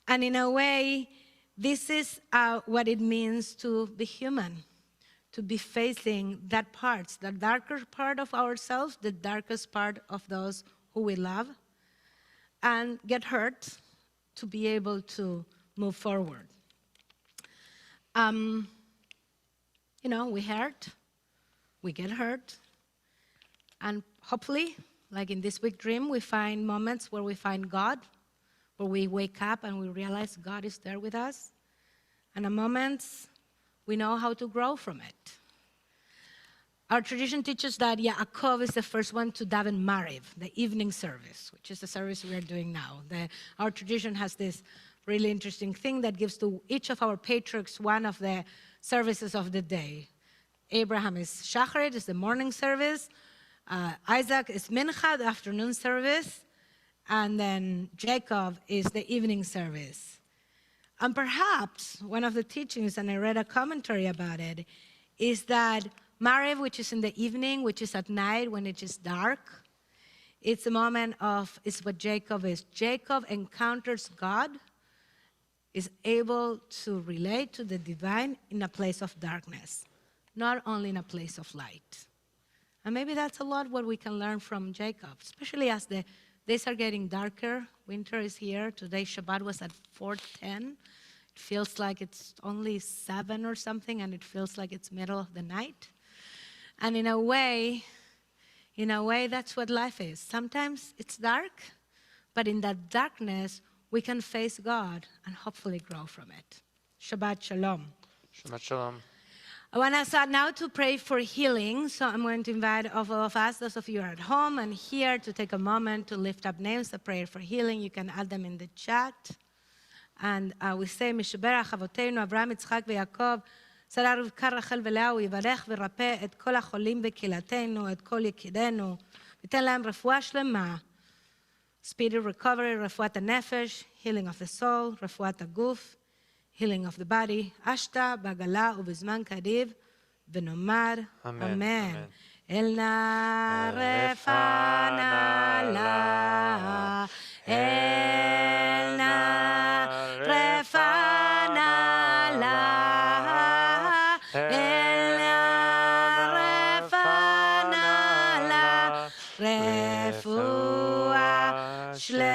And in a way, this is what it means to be human, to be facing that part, the darker part of ourselves, the darkest part of those who we love, and get hurt to be able to move forward. We hurt, we get hurt, and hopefully, like in this week dream, we find moments where we find God, where we wake up and we realize God is there with us. And at moments, we know how to grow from it. Our tradition teaches that Yaakov is the first one to daven Mariv, the evening service, which is the service we are doing now. Our tradition has this really interesting thing that gives to each of our patriarchs one of the services of the day. Abraham is Shacharit, is the morning service. Isaac is Mincha, the afternoon service. And then Jacob is the evening service. And perhaps one of the teachings, and I read a commentary about it, is that Mariv, which is in the evening, which is at night when it is dark, it's a moment of, it's what Jacob is. Jacob encounters God, is able to relate to the divine in a place of darkness, not only in a place of light. And maybe that's a lot what we can learn from Jacob, especially as the days are getting darker. Winter is here. Today Shabbat was at 4:10. It feels like it's only 7 or something, and it feels like it's middle of the night. And in a way, that's what life is. Sometimes it's dark, but in that darkness, we can face God and hopefully grow from it. Shabbat Shalom. Shabbat Shalom. I want us now to pray for healing. So I'm going to invite all of us, those of you who are at home and here, to take a moment to lift up names, a prayer for healing. You can add them in the chat. And we say, Mishaberach Avotenu, Abraham, Yitzchak, ויעקב, שרה רבקה, רחל ולאה, הוא יברך וירפא את כל החולים בקהילתנו, את כל יקידינו, ויתן להם רפואה שלמה. Speedy recovery, רפואת הנפש, healing of the soul, רפואת הגוף, healing of the body, אשתה, בעגלה ובזמן קריב, ונאמר אמן. אל נא רפא נא, אל נא רפא נא, אל נא רפא נא, רפואה שלמה.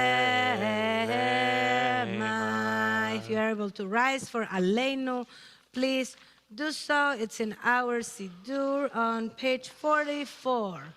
If you are able to rise for Aleinu, please do so. It's in our Siddur on page 44.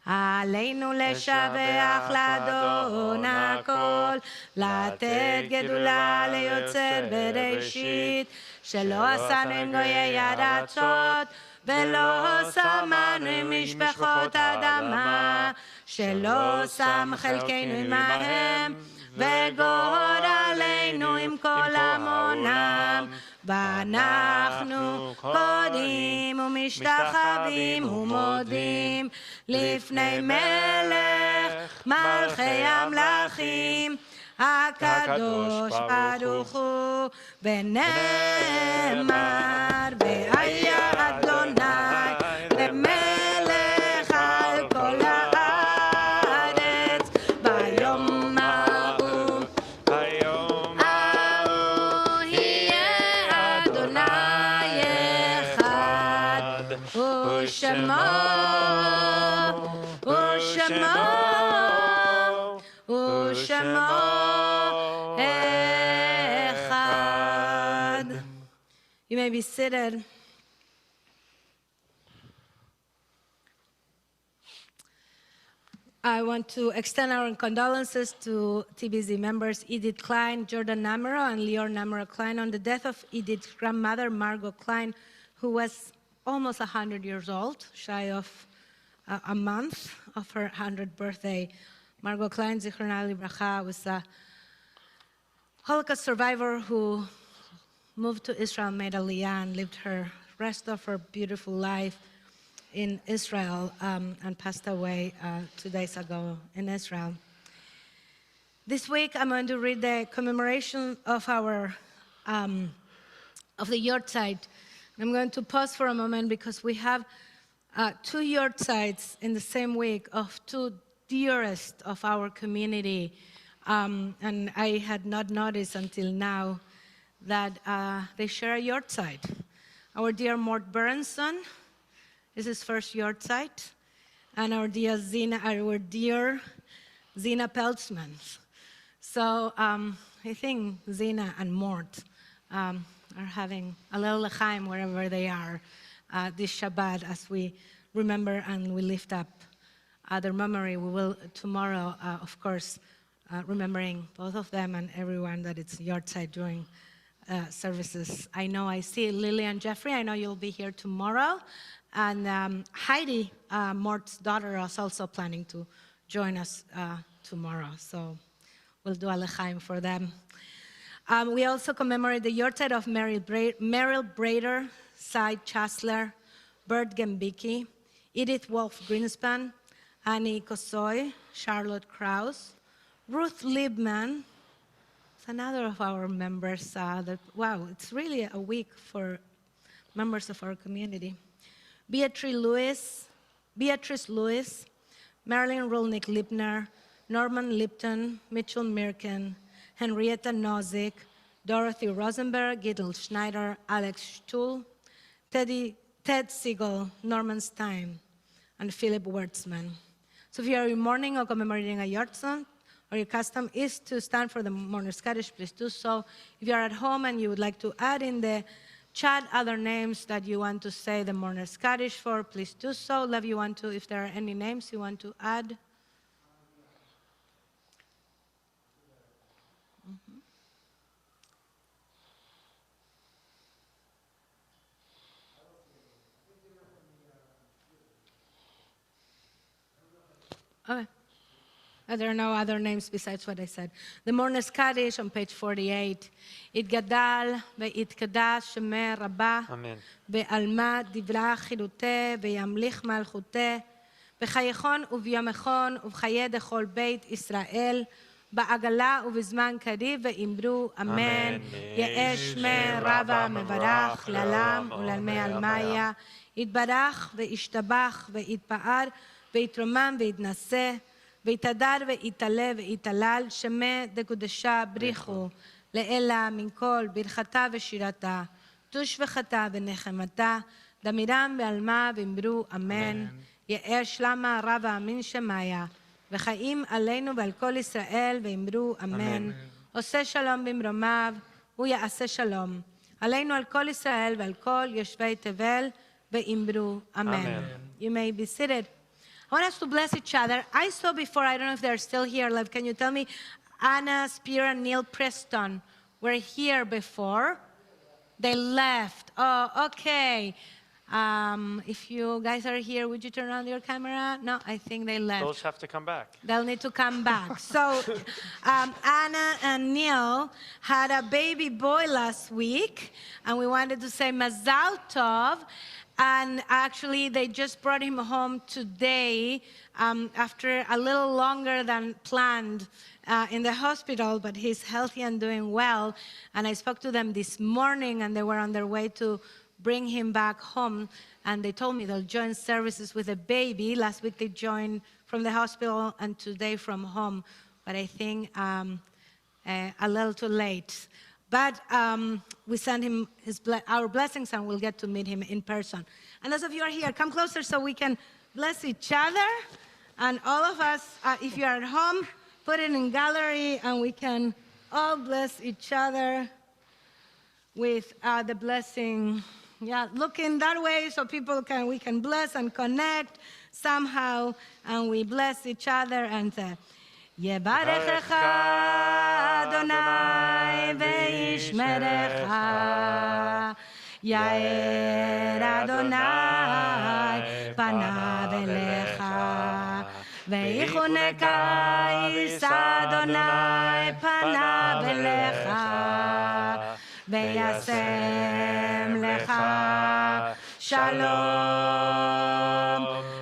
עלינו לשבח לאדון הכל, לתת גדולה ליוצר בראשית, שלא עשנו עם גויי ארצות, ולא שמנו עם משפחות אדמה, שלא שם חלקנו עמהם, וגורלנו עם כל עמונם. ואנחנו קודים ומשתחווים ומודים לפני מלך מלכי המלכים הקדוש ברוך הוא, ונאמר והיה אדוני למלך על כל הארץ ביום ההוא. ביום ההוא יהיה אדוני אחד, ושמו אחד. You may be seated. I want to extend our condolences to TBZ members Edith Klein, Jordan Namero, and Lior Namero Klein on the death of Edith's grandmother, Margot Klein, who was almost 100 years old, shy of a month of her 100th birthday. Margot Klein, Zichronah Libracha, was a Holocaust survivor who moved to Israel, made Aliyah, and lived her rest of her beautiful life in Israel and passed away 2 days ago in Israel. This week, I'm going to read the commemoration of our of the Yortzeit. I'm going to pause for a moment because we have 2 Yortzeits in the same week of 2 dearest of our community. And I had not noticed until now that they share a Yortzeit. Our dear Mort Berenson, this is first Yortzeit, and our dear Zina Peltzman. So I think Zina and Mort are having a little l'chaim wherever they are this Shabbat as we remember and we lift up their memory. We will tomorrow, of course, remembering both of them and everyone that it's Yortzeit during services. I know I see Lily and Jeffrey. I know you'll be here tomorrow. And Heidi, Mort's daughter, is also planning to join us tomorrow. So we'll do a l'chaim for them. We also commemorate the Yortzeit of Meryl Brader, Cy Chasler, Bert Gembicki, Edith Wolf Greenspan, Annie Kosoy, Charlotte Krause, Ruth Liebman. It's another of our members. Wow, it's really a week for members of our community. Beatrice Lewis, Marilyn Rolnick Lipner, Norman Lipton, Mitchell Mirkin, Henrietta Nozick, Dorothy Rosenberg, Gidel Schneider, Alex Stuhl, Ted Siegel, Norman Stein, and Philip Wertzman. So if you are mourning or commemorating a Yortzeit, or your custom is to stand for the Mourner's Kaddish, please do so. If you are at home and you would like to add in the chat other names that you want to say the Mourner's Kaddish for, please do so. Lev, you want to, if there are any names you want to add? Okay. There are no other names besides what I said. The Mourner's Kaddish on page 48. Itgadal ve'itkadas shemeh rabah ve'alma divra chiluteh ve'yamlich malchuteh b'chayechon uvyamechon ub'chaye dechol beit Israel ba'agala ub'zman kariv ve'imru amen ye'eh shmeh rabah mevarach lalam ulalmei almaya yitbarach ve'ishtabach ve'itpa'ar ve'itromam ve'itnaseh ויתהדר ויתעלה ויתהלל שמי דקודשה בריחו לאלה מן כל ברכתה ושירתה תושבחתה ונחמתה דמירם ועלמה ואמרו אמן יאר שלמה רב האמין שמיה וחיים עלינו ועל כל ישראל ואמרו אמן עושה שלום במרומיו הוא יעשה שלום עלינו על כל ישראל ועל כל יושבי תבל ואמרו אמן. You may be seated. I want us to bless each other. I saw before, I don't know if they're still here, Lev, can you tell me, Anna, Spear, and Neil Preston were here before? They left. Oh, okay. If you guys are here, would you turn on your camera? No, I think they left. They'll just have to come back. They'll need to come back. So Anna and Neil had a baby boy last week, and we wanted to say Mazal Tov. And actually, they just brought him home today after a little longer than planned in the hospital, but he's healthy and doing well. And I spoke to them this morning, and they were on their way to bring him back home. And they told me they'll join services with a baby. Last week, they joined from the hospital, and today from home. But I think a little too late. But we send him our blessings, and we'll get to meet him in person. And those of you who are here, come closer so we can bless each other. And all of us, if you are at home, put it in gallery, and we can all bless each other with the blessing. Yeah, looking that way so we can bless and connect somehow, and we bless each other and say, Yevarechecha Adonai ve'yishmerecha, Yair Adonai panav elecha, ve'yichuneka is Adonai panav elecha, ve'yasem lecha shalom,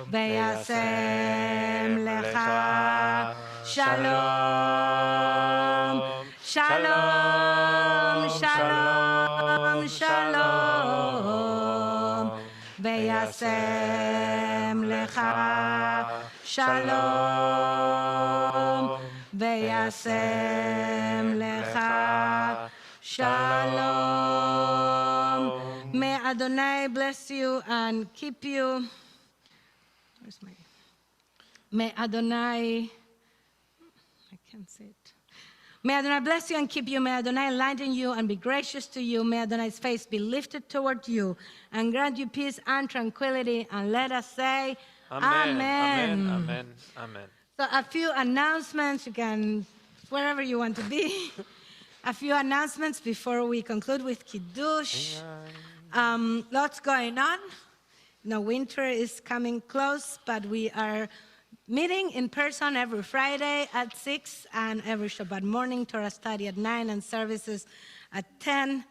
ve'yasem lecha shalom, shalom, shalom, shalom, ve'yasem lecha shalom, ve'yasem lecha shalom. May Adonai bless you and keep you. Where's my? May Adonai. I can't say it. May Adonai bless you and keep you. May Adonai enlighten you and be gracious to you. May Adonai's face be lifted toward you and grant you peace and tranquility. And let us say, Amen. Amen. Amen. Amen. Amen. So a few announcements. You can, wherever you want to be. A few announcements before we conclude with Kiddush. Lots going on. Now, winter is coming close, but we are meeting in person every Friday at 6 and every Shabbat morning, Torah study at 9 and services at 10.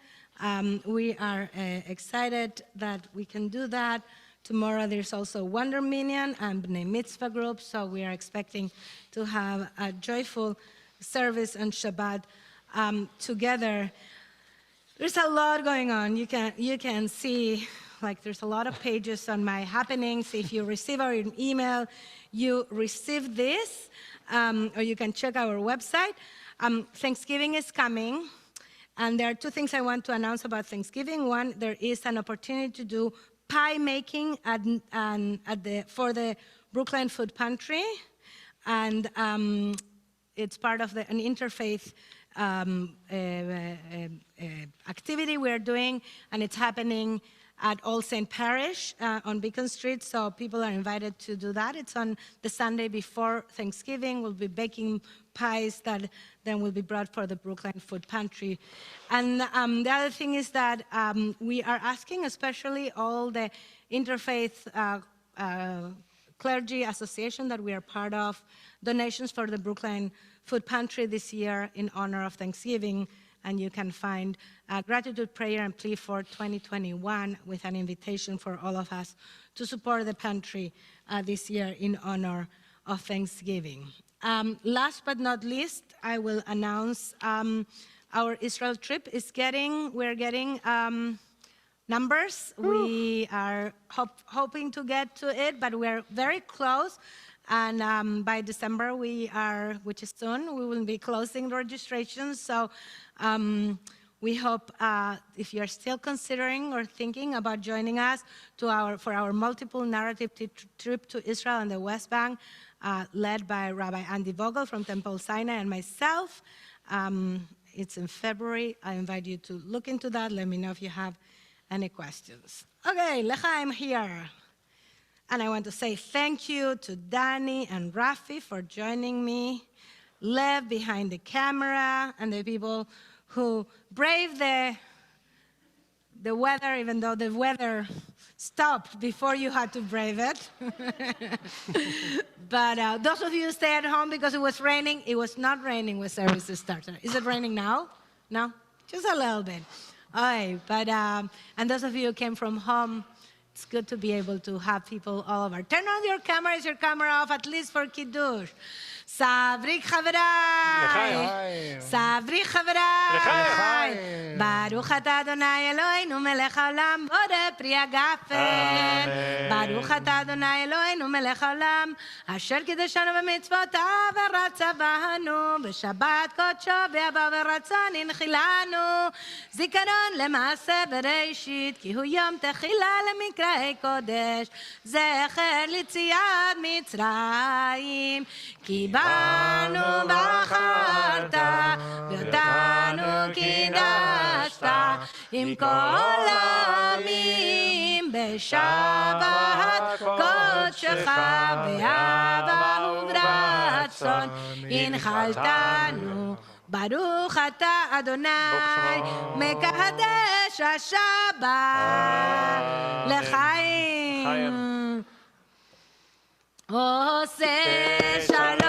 We are excited that we can do that. Tomorrow there's also Wonder Minyan and Bnei Mitzvah group, so we are expecting to have a joyful service on Shabbat together. There's a lot going on. You can see, like, there's a lot of pages on my happenings. If you receive our email, you receive this, or you can check our website. Thanksgiving is coming, and there are two things I want to announce about Thanksgiving. One, there is an opportunity to do pie making for the Brookline Food Pantry, and it's part of an interfaith activity we're doing, and it's happening at All Saint Parish on Beacon Street, so people are invited to do that. It's on the Sunday before Thanksgiving. We'll be baking pies that then will be brought for the Brookline Food Pantry. And the other thing is that we are asking, especially all the interfaith clergy association that we are part of, donations for the Brookline Food Pantry this year in honor of Thanksgiving. And you can find a gratitude prayer and plea for 2021 with an invitation for all of us to support the pantry this year in honor of Thanksgiving. Last but not least, I will announce our Israel trip is we're getting numbers. We are hoping to get to it, but we're very close. And by December, which is soon, we will be closing the registrations. So we hope if you're still considering or thinking about joining us for our multiple narrative trip to Israel and the West Bank, led by Rabbi Andy Vogel from Temple Sinai and myself. It's in February. I invite you to look into that. Let me know if you have any questions. Okay, L'chaim here. And I want to say thank you to Danny and Rafi for joining me, Lev behind the camera, and the people who braved the weather, even though the weather stopped before you had to brave it. But those of you who stay at home because it was raining, it was not raining when services started. Is it raining now? No? Just a little bit. All right, but, and those of you who came from home, it's good to be able to have people all over. Turn on your camera. Is your camera off, at least for Kiddush? Savrik Chavadai. Savrik Chavadai. Baruch atah Adonai Eloheinu melech haolam borei pri hagafen. Baruch atah Adonai Eloheinu melech haolam asher kiddushanu b'mitzvotav v'ratza banu b'shabbat kodsho v'yavo v'ratza ninchilanu zikaron lema'aseh bereishit ki hu yom techila למקראי קודש, זכר ליציאת מצרים, כי בנו בחרת, ואותנו קידשת, עם כל העמים בשבת קודשך באהבה וברצון הנחלתנו ברוך אתה אדוני מקדש השבת לחיים עושה שלום